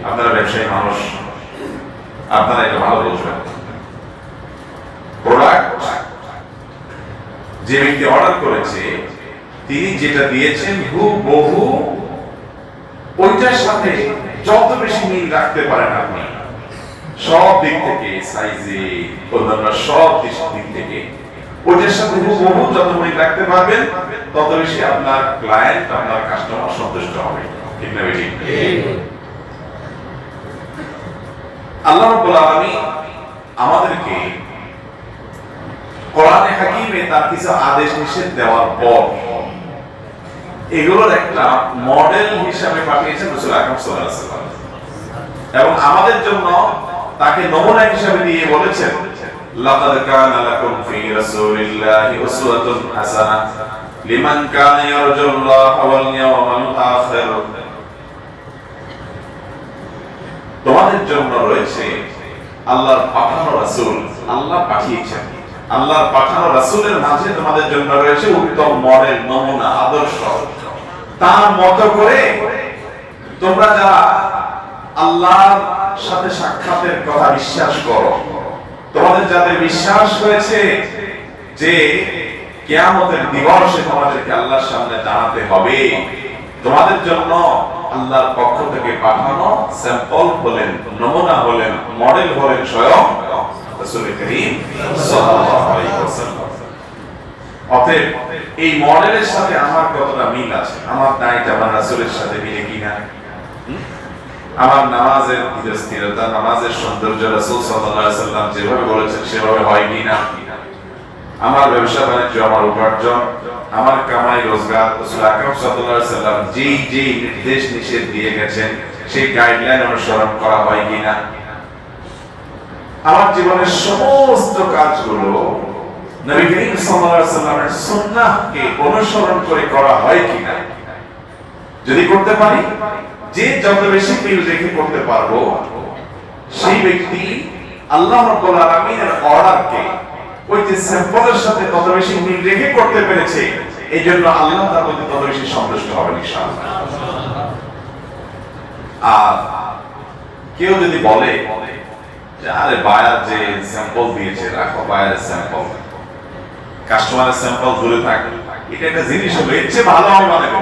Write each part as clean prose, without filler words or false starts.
আপনারা ব্যবসায়ী মানুষ, আপনারা এটা ভালো বুঝবেন। প্রোডাক্ট যে ব্যক্তি অর্ডার করেছে তিনি যেটা দিয়েছেন হুবহু ওইটার সাথে যত বেশি মিল রাখতে পারেন আপনি সব দিক থেকে, সাইজে, অন্যান্য সব দিক থেকে ওইটার সাথে হুবহু যত মিল রাখতে পারবেন তত বেশি আপনার ক্লায়েন্ট, আপনার কাস্টমার সন্তুষ্ট হবে। ঠিক না বেশি? আল্লাহ রাব্বুল আলামিন আমাদেরকে কোরআনে হাকিমে তার কিছু আদেশ নিষেধ দেওয়ার পর এগুলোর একটা মডেল হিসাবে পাঠিয়েছেন রাসূল আকরাম সাল্লাল্লাহু আলাইহি ওয়াসাল্লাম, এবং আমাদের জন্য তাকে নমুনা হিসাবে দিয়ে বলেছেন লাকাদ কানা লাকুম ফি রাসূলিল্লাহি উসওয়াতুন হাসানাহ লিমান কানা ইয়ারজুল্লাহা ওয়াল ইয়াওমাল আখির। তোমাদের জন্য রয়েছে আল্লাহর পাঠানো রাসূল, আল্লাহ পাঠিয়েছেন, আল্লাহর পাঠানো রাসূলের মাঝে তোমাদের জন্য রয়েছে উত্তম মডেল, নমুনা, আদর্শ। তার মতো করে তোমরা যারা আল্লাহর সাথে সাক্ষাতের কথা বিশ্বাস করো, তোমাদের যাদের বিশ্বাস হয়েছে যে কিয়ামতের দিবসে তোমাদেরকে আল্লাহর সামনে দাঁড়াতে হবে, তোমাদের জন্য আল্লাহর পক্ষ থেকে পাঠানো স্যাম্পল হলেন, নমুনা হলেন, মডেল হলেন স্বয়ং রাসূল করিম সাল্লাল্লাহু আলাইহি ওয়াসাল্লাম। অতএব এই মডেলের সাথে আমার কতটা মিল আছে, আমার দায়িত্ব আমার রাসূলের সাথে মিলে কিনা, আমার নামাজের স্থিরতা, নামাজের সৌন্দর্য রাসূল সাল্লাল্লাহু আলাইহি ওয়াসাল্লাম যেভাবে বলেছেন সেভাবে হয় কিনা, আমার ব্যবসা বাণিজ্য, আমার উপার্জন, আমার কামাই রোজগার রাসূল আকরাম সাল্লাল্লাহু আলাইহি ওয়াসাল্লাম যেই নির্দেশ নিষেধ দিয়ে গেছেন সেই গাইডলাইন অনুসরণ করা হয় কিনা, আমার জীবনের সমস্ত কাজগুলো নবী করিম সাল্লাল্লাহু আলাইহি ওয়াসাল্লামের সুন্নাহকে অনুসরণ করে করা হয় কিনা। যদি করতে পারি, যে যত বেশি মিল রেখে করতে পারবো সেই ব্যক্তি আল্লাহ রাব্বুল আলামিনের অর্ডারকে ওই যে স্যাম্পলের সাথে তত বেশি মিল রেখে করতে পেরেছে, এই জন্য আল্লাহ তার প্রতি তত বেশি সন্তুষ্ট হবেন ইনশাআল্লাহ। আর কেউ যদি বলে যে আরে বায়ার যে স্যাম্পল দিয়েছে রাখো, বায়ারের স্যাম্পল, কাস্টমারের স্যাম্পল দূরে থাকে, এটা একটা জিনিস হলো এর চেয়ে ভালো আমি বানাই দেবো,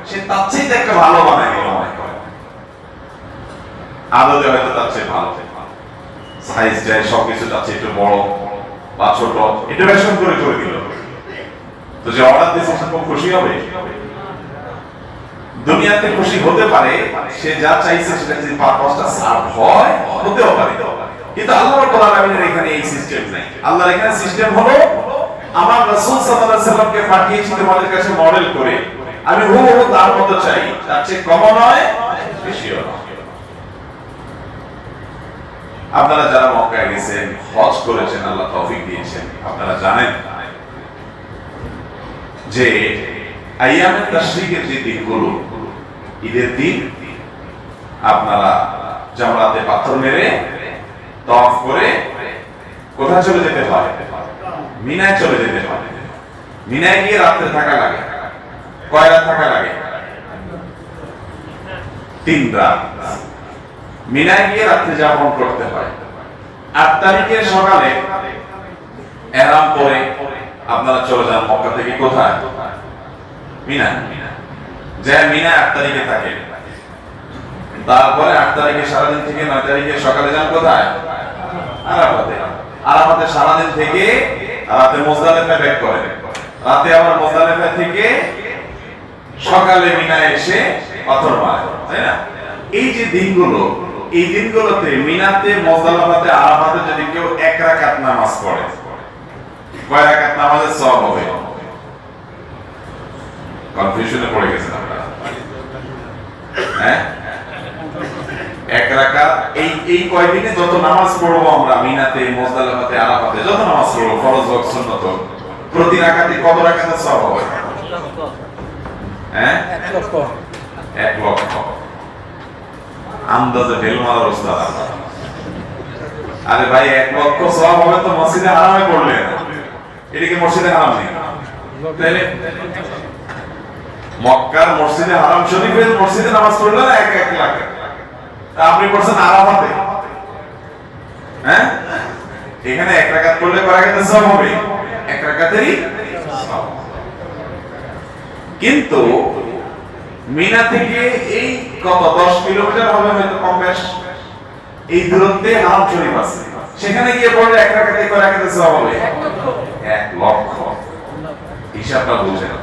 সে তার চেয়ে একটা ভালো বানাই দিল মনে করে, আদতে হয়তো তার চেয়ে ভালো, সাইজ যায় সবকিছু তার চেয়ে একটু বড় বা ছোট, ইন্টারভেনশন করে করে দিল, তো যে অর্ডার দিয়েছে সে খুব খুশি হবে? দুনিয়াতে খুশি হতে পারে, সে যা চাইছে সেটা যদি পারপাসটা সার্ভ হয় হতেও পারে, কিন্তু আল্লাহ রাব্বুল আলামিনের এখানে এই সিস্টেম নাই। আল্লাহর এখানে সিস্টেম হলো আমার রাসূল সাল্লাল্লাহু আলাইহি ওয়াসাল্লামকে পাঠিয়েছি তোমাদের কাছে মডেল করে, আমি হুবহু তার মতো চাই, তার চেয়ে কমও নয় বেশিও নয়। আপনারা যারা মক্কায় গেছেন, হজ করেছেন, আল্লাহ তৌফিক দিয়েছেন, আপনারা জানেন যে আইয়ামে তাশরিকের যে দিনগুলো, ঈদের দিন আপনারা জামরাতে পাথর মেরে তাওয়াফ করে কোথায় চলে যেতে হয়? মিনায় চলে যেতে হয়। মিনায় গিয়ে রাতে থাকা লাগে। কয় রাত থাকা লাগে? 3 রাত। মিনায় গিয়ে রাত্রি যাপন করতে হয়। 8 তারিখে সকালে ইহরাম পরে আপনারা চলে যান মক্কা থেকে কোথায়? মিনা। যে মিনা 8 তারিখে থাকে, তারপরে 8 তারিখে সারাদিন থেকে 9 তারিখে সকালে যান কোথায়? আরাফাতে। আরাফাতে সারাদিন থেকে রাতে মুজদালিফায় ব্যাক করেন, রাতে আবার মুজদালিফা থেকে সকালে মিনায় এসে পাথর মারে, তাই না? এই যে দিনগুলো, এই দিনগুলোতে মিনাতে, মুজদালিফাতে, আরাফাতে যদি কেউ 1 রাকাত নামাজ পড়ে, কয় রাকাত নামাজের সওয়াব হবে? কনফিউশনে পড়ে গেছেন আপনারা, হ্যাঁ? 1 রাকাত এই কয়দিনে যত নামাজ পড়বো আমরা মিনাতে, মুজদালিফাতে, আরাফাতে, যত নামাজ পড়বো ফরজ হোক সুন্নত হোক, প্রতি রাকাতে কত রাকাতের সওয়াব হবে? হ্যাঁ, 1 লক্ষ। আন্দাজে ঢেল মারার ওস্তাদ। আরে ভাই 1 লক্ষ সওয়াব হবে তো মসজিদে হারামে পড়লে, এটা কি মসজিদে হারাম নেই? তাহলে মক্কার মসজিদে হারাম শরীফের মসজিদে নামাজ পড়লে 1 লাখ, আপনি পড়ছেন আরাফাতে, হ্যাঁ, এখানে এক রাকাত পড়লে কয় রাকাতের সওয়াব হবে? এক রাকাতেরই সওয়াব। কিন্তু মিনা থেকে এই কত 10 কিলোমিটার হবে হয়তো কম বেশ, এই দূরত্বে হারাম শরীফ আছে, সেখানে গিয়ে পড়লে এক রাকাতে কয় রাকাতের সওয়াব হবে? 1 লক্ষ। হিসাবটা বুঝেন।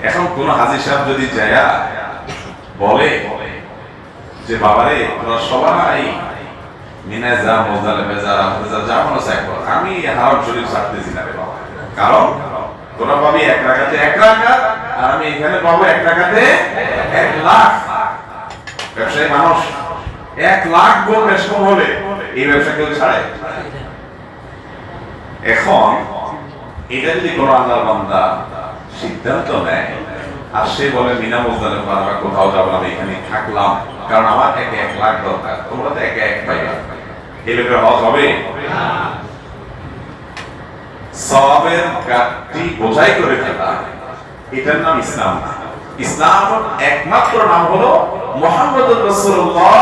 এখন কোন হাজী সাহেব যদি যায়া বলে যে বাবারে তোরা সবাই মিনায় যা, মুজদালিফায় যা, আরাফাতে যা, যা মনে চাই কর, আমি হারাম শরীফ ছাড়তেছি না রে বাবা। কারণ তোরা পাবি এক রাকাতে 1 রাকাত, আর আমি এখানে পাবো এক রাকাতে 1 লাখ। ব্যবসায়ী মানুষ 1 লাখ গুণ বেশ কম হলে এই ব্যবসা কেউ ছাড়ে? এখন এটা যদি কোন আল্লাহর বান্দা সিদ্ধান্ত নেয় আর সে বলে মিনা মুজদালিফা আমরা কোথাও যাবো না, আমি এখানে থাকলাম, কারণ আমার একে 1 লাখ দরকার, তোমরা তো একে 1 পাইবা, এই লোকের হজ হবে? সওয়াবের ঘাটতি বোঝাই করে ফেলা, এটার নাম ইসলাম না। ইসলাম একমাত্র নাম হলো মুহাম্মদুর রাসূলুল্লাহ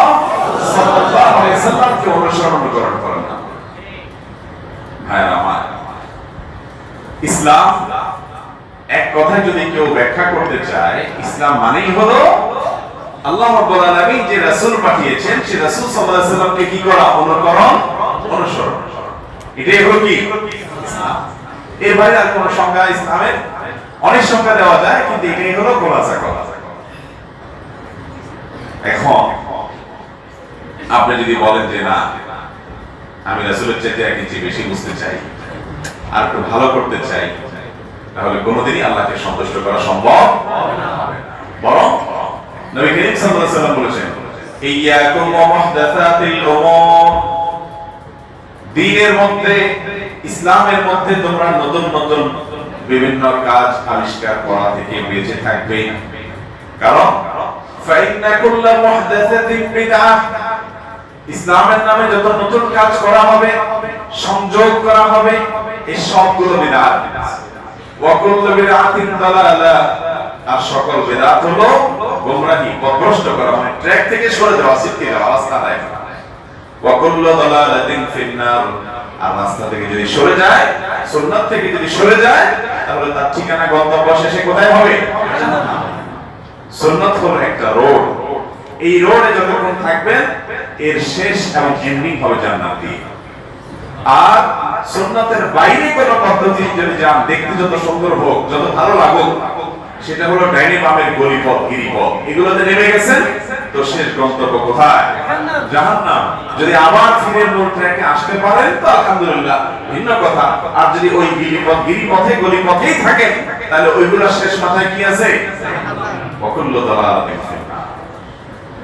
সাল্লাল্লাহু আলাইহি ওয়াসাল্লামকে অনুসরণ করার নাম। ভাইরা আমার, ইসলাম এক কথায় যদি কেউ ব্যাখ্যা করতে চায়, ইসলাম মানেই হলো আল্লাহ রাব্বুল আলামিন যে রাসূল পাঠিয়েছেন সে রাসূল সাল্লাল্লাহু আলাইহি ওয়াসাল্লামকে কি করা? অনুকরণ, অনুসরণ। এটাই হলো কি ইসলাম। এর বাইরে আর কোন সংজ্ঞা ইসলামের অনেক সংজ্ঞা দেওয়া যায়, কিন্তু এটাই হলো খোলাসা কথা। এখন আপনি যদি বলেন যে না, আমি রাসূলের চাইতে এক ইঞ্চি বেশি বুঝতে চাই, আর একটু ভালো করতে চাই, তাহলে কোনোদিনই আল্লাহকে সন্তুষ্ট করা সম্ভব হবে না। বরং নবী করিম সাল্লাল্লাহু আলাইহি ওয়াসাল্লাম বলেছেন, ইয়্যাকুম ওয়া মুহদাসাতিল উমুর, দ্বীনের মধ্যে, ইসলামের মধ্যে তোমরা নতুন নতুন বিভিন্ন কাজ আবিষ্কার করা থেকে বেঁচে থাকবে। কারণ ফাইন্না কুল্লা মুহদাসাতিন বিদআহ, ইসলামের নামে যত নতুন কাজ করা হবে, সংযোগ করা হবে, এই সবগুলো বিদআত। ওয়া কুল্লু বিদআতিন দালালা, আর সকল বিদআত হলো গোমরাহি, পথভ্রষ্ট করা, মানে ট্র্যাক থেকে সরে যাওয়া, ছিটকে যাওয়া, রাস্তা নাই। ওয়া কুল্লু দালালাতিন ফিন্নার, আর রাস্তা থেকে যদি সরে যায়, সুন্নাত থেকে যদি সরে যায়, তাহলে তার ঠিকানা গন্তব্য শেষে কোথায় হবে? সুন্নাত হলো একটা রোড, এই রোডে যতক্ষণ থাকবেন এর শেষ এবং এন্ডিং হবে জান্নাত দিয়ে। আর সুন্নাতের বাইরে কোনো পদ্ধতি যদি যান, দেখতে যত সুন্দর হোক, যত ভালো লাগুক, সেটা হলো ডাইনে বামের গলিপথ, গিরিপথ, এগুলোতে নেমে গেছেন, তো শেষ গন্তব্য কোথায়? জাহান্নাম। যদি আবার ফিরে মূল ট্র্যাকে আসতে পারেন তো আলহামদুলিল্লাহ, ভিন্ন কথা। আর যদি ওই গিরিপথ, গিরিপথে, গলিপথেই থাকেন, তাহলে ওইগুলোর শেষ মাথায় কি আছে? ওয়াকুল্লু দালালাতিন ফিন্নার।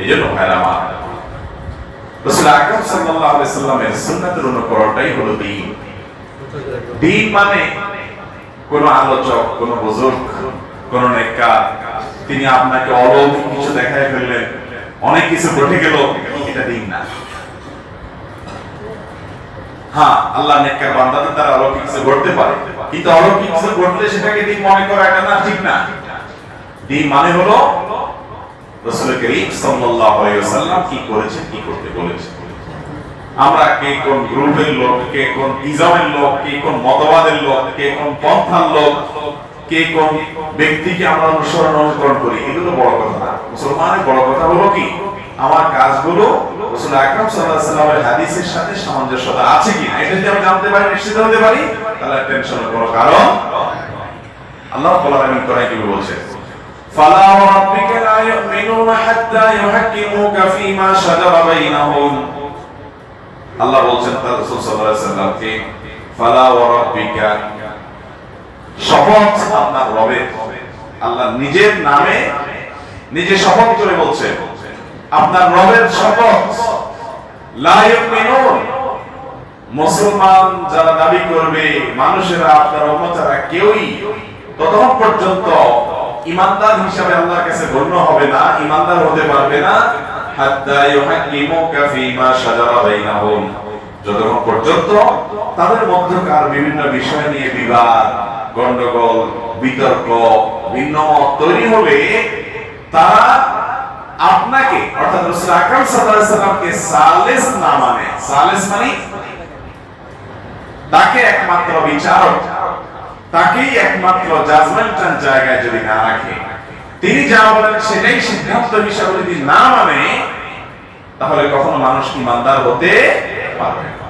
এইজন্য ভাইরা আমার, রাসূল আকরাম সাল্লাল্লাহু আলাইহি ওয়াসাল্লামের সুন্নাতের অনুকরণটাই হলো দ্বীন। দ্বীন মানে কোন আলোচক, কোন বুজুর্গ, কোন নেককার তিনি আপনাকে অলৌকিক কিছু দেখায় ফেললেন, অনেক কিছু ঘটে গেল, এটা দ্বীন না। হ্যাঁ, আল্লাহ নেককার বান্দাদের দ্বারা অলৌকিক কিছু ঘটতে পারে, কিন্তু অলৌকিক কিছু ঘটলে সেটাকে দ্বীন মনে করা এটা না, ঠিক না। দ্বীন মানে হলো রাসূল করিম সাল্লাল্লাহু আলাইহি ওয়াসাল্লাম কি করেছেন, কি করতে বলেছেন। আমরা কে কোন গ্রুপের লোক, কে কোন ইজমের লোক, কে কোন মতবাদের লোক, কে কোন পন্থার লোক, কে কোন ব্যক্তিকে আমরা অনুকরণ করি, এগুলো বড় কথা না। মুসলমানের বড় কথা হলো কি, আমার কাজগুলো রাসূল আকরাম সাল্লাল্লাহু আলাইহি ওয়াসাল্লামের হাদিসের সাথে সামঞ্জস্যতা আছে কিনা, এটা যদি আমি জানতে পারি, নিশ্চিত হতে পারি, তাহলে টেনশনের কোনো কারণ। আল্লাহ রাব্বুল আলামিন কোরআনে কি বলছেন? ফালা ওয়ারাব্বিকা লা ইউমিনুনা হাত্তা ইউহাক্কিমুকা ফীমা শাজারা বাইনাহুম। আল্লাহ বলছেন তার রাসূল সাল্লাল্লাহু আলাইহি ওয়াসাল্লামকে, ফালা ওয়ারাব্বিকা, শপথ আপনার রবের। আল্লাহ নিজের নামে নিজে শপথ করে বলছেন, আপনার রবের শপথ, লা ইউমিনুন, মুসলমান যারা দাবি করবে, মানুষেরা, আপনার উম্মতেরা কেউই ততক্ষণ পর্যন্ত ঈমানদার হিসাবে আল্লাহর কাছে গণ্য হবে না, ঈমানদার হতে পারবে না, হাত্তা ইউহাক্কিমুকা ফীমা শাজারা বাইনাহুম, যতক্ষণ পর্যন্ত তাদের মধ্যকার বিভিন্ন বিষয় নিয়ে বিবাদ, গন্ডগোল, বিতর্ক, ভিন্ন মত তৈরি হলে তারা আপনাকে অর্থাৎ রাসূল আকরাম সাল্লাল্লাহু আলাইহি সাল্লামকে সালিস না মানে, সালিস মানে তাকে একমাত্র বিচারক, তাকেই একমাত্র জাজমেন্টাল জায়গায় যদি না রাখে, তিনি যা বলেন সেটাই সিদ্ধান্ত হিসাবে যদি না মানে, তাহলে কখনো মানুষ ইমানদার হতে পারবে না।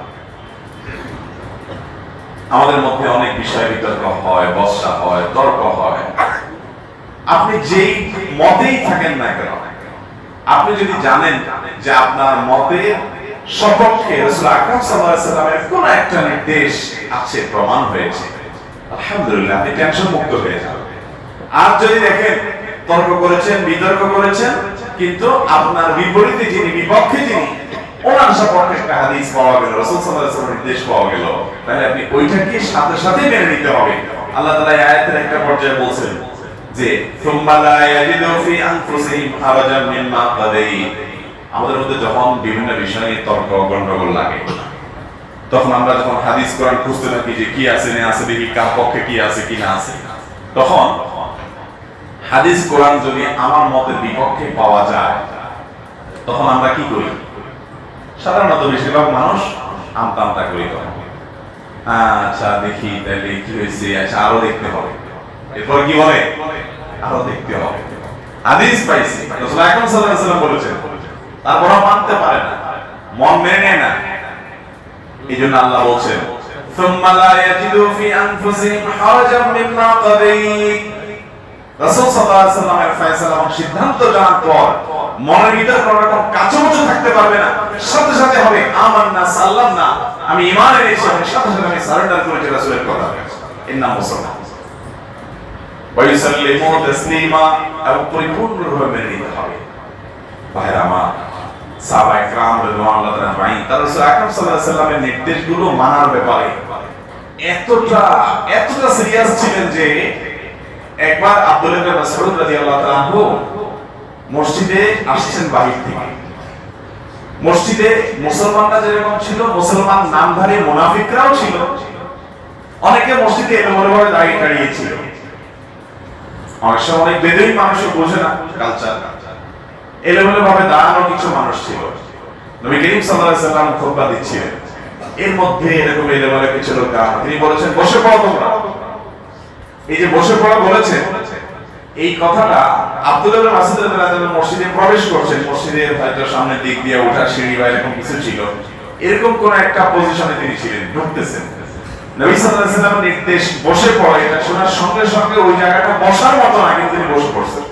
আমাদের মধ্যে অনেক বিষয় বিতর্ক হয়, বর্ষা হয়, তর্ক হয়। আপনি যেই মতেই থাকেন না কেন, আপনি যদি জানেন যে আপনার মতের সপক্ষে রাসূল আকরাম সাল্লাল্লাহু আলাইহি সাল্লামের কোন একটা নির্দেশ আছে, প্রমাণ হয়েছে, আলহামদুলিল্লাহ, আপনি টেনশন মুক্ত হয়ে যাবেন। আর যদি দেখেন তর্ক করেছেন, বিতর্ক করেছেন, কিন্তু আপনার বিপরীতে যিনি, বিপক্ষে যিনি, ওনার সপক্ষে একটা হাদিস পাওয়া গেল, রাসূল সাল্লাল্লাহু আলাইহি ওয়াসাল্লামের নির্দেশ পাওয়া গেল, তাহলে আপনি ওইটাকে সাথে সাথে মেনে নিতে হবে। আল্লাহ তাআলা আয়াতের একটা পর্যায়ে বলছেন যে সুম্মা লা ইয়াজিদু ফি আনফুসিহিম হারাজাম মিম্মা কাদাইত। আমাদের মধ্যে যখন বিভিন্ন বিষয়ে তর্ক গন্ডগোল লাগে, তখন আমরা যখন হাদিস কোরআন খুঁজতে থাকি যে কি আছে না আছে, দেখি কার পক্ষে কি আছে কি না আছে, তখন হাদিস কোরআন যদি আমার মতের বিপক্ষে পাওয়া যায়, তখন আমরা কি করি? সাধারণত বেশিরভাগ মানুষ আমতা করি, তখন আচ্ছা দেখি তাহলে কি হয়েছে, আচ্ছা আরো দেখতে হবে, এরপর কি বলে আরো দেখতে হবে, হাদিস পাইছি রাসূল আকরাম সাল্লাল্লাহু আলাইহি ওয়াসাল্লাম বলেছেন, তারপর মানতে পারে না, মন মেনে নেয় না। এইজন্য আল্লাহ বলছেন সুম্মা লা ইয়াজিদু ফি আনফুসিহিম হারাজাম মিম্মা কাদাইত। রাসূল সাল্লাল্লাহু আলাইহি ওয়াসাল্লামের ফয়সালা এবং সিদ্ধান্ত জানার পর মনের ভিতর কোনো রকম কাঁচুমুচু থাকতে পারবে না, সাথে সাথে হবে আমান্না সাল্লামনা, আমি ঈমান এনেছি, এবং সাথে সাথে আমি সারেন্ডার করেছি রাসূলের কথা, এর নাম মুসলমান। ওয়া ইউসাল্লিমু তাসলিমা, এবং পরিপূর্ণভাবে মেনে নিতে হবে। ভাইরা আমার, সাহাবায়ে কেরাম রাদিয়াল্লাহু তাআলা আনহুম তারা রাসূল আকরাম সাল্লাল্লাহু আলাইহি ওয়াসাল্লামের নির্দেশগুলো মানার ব্যাপারে এতটা সিরিয়াস ছিলেন যে একবার আব্দুল্লাহ ইবনে মাসউদ রাদিয়াল্লাহু তাআলা আনহু মসজিদে আসছেন বাহির থেকে। মসজিদে মুসলমানরা যেরকম ছিল, মুসলমান নামধারী মুনাফিকরাও ছিল, অনেকে মসজিদে এলোমেলোভাবে দাঁড়িয়ে ছিল। অনেক সময় অনেক বেদুইন মানুষও বোঝে না কালচার, এলোমেলোভাবে দাঁড়ানো কিছু মানুষ ছিল। নবী করিম সাল্লাল্লাহু আলাইহি ওয়াসাল্লাম খুতবা দিচ্ছিলেন, এর মধ্যে এরকম এলোমেলো কিছু লোক দাঁড়ানো, তিনি বলেছেন বসে পড়ো তোমরা। এই যে বসে পড়া বলেছেন, এই কথাটা আব্দুল্লাহ ইবনে মাসউদ রাদিয়াল্লাহু আনহু মসজিদে প্রবেশ করছেন, মসজিদের হয়তো সামনের দিক দিয়ে ওঠা সিঁড়ি বা এরকম কিছু ছিল, এরকম কোন একটা পজিশনে তিনি ছিলেন, ঢুকতেছেন। নবী সাল্লাল্লাহু আলাইহি ওয়াসাল্লামের নির্দেশ বসে পড়ো, এটা শোনার সঙ্গে সঙ্গে ওই জায়গাটা বসার মতো না, কিন্তু তিনি বসে পড়ছেন।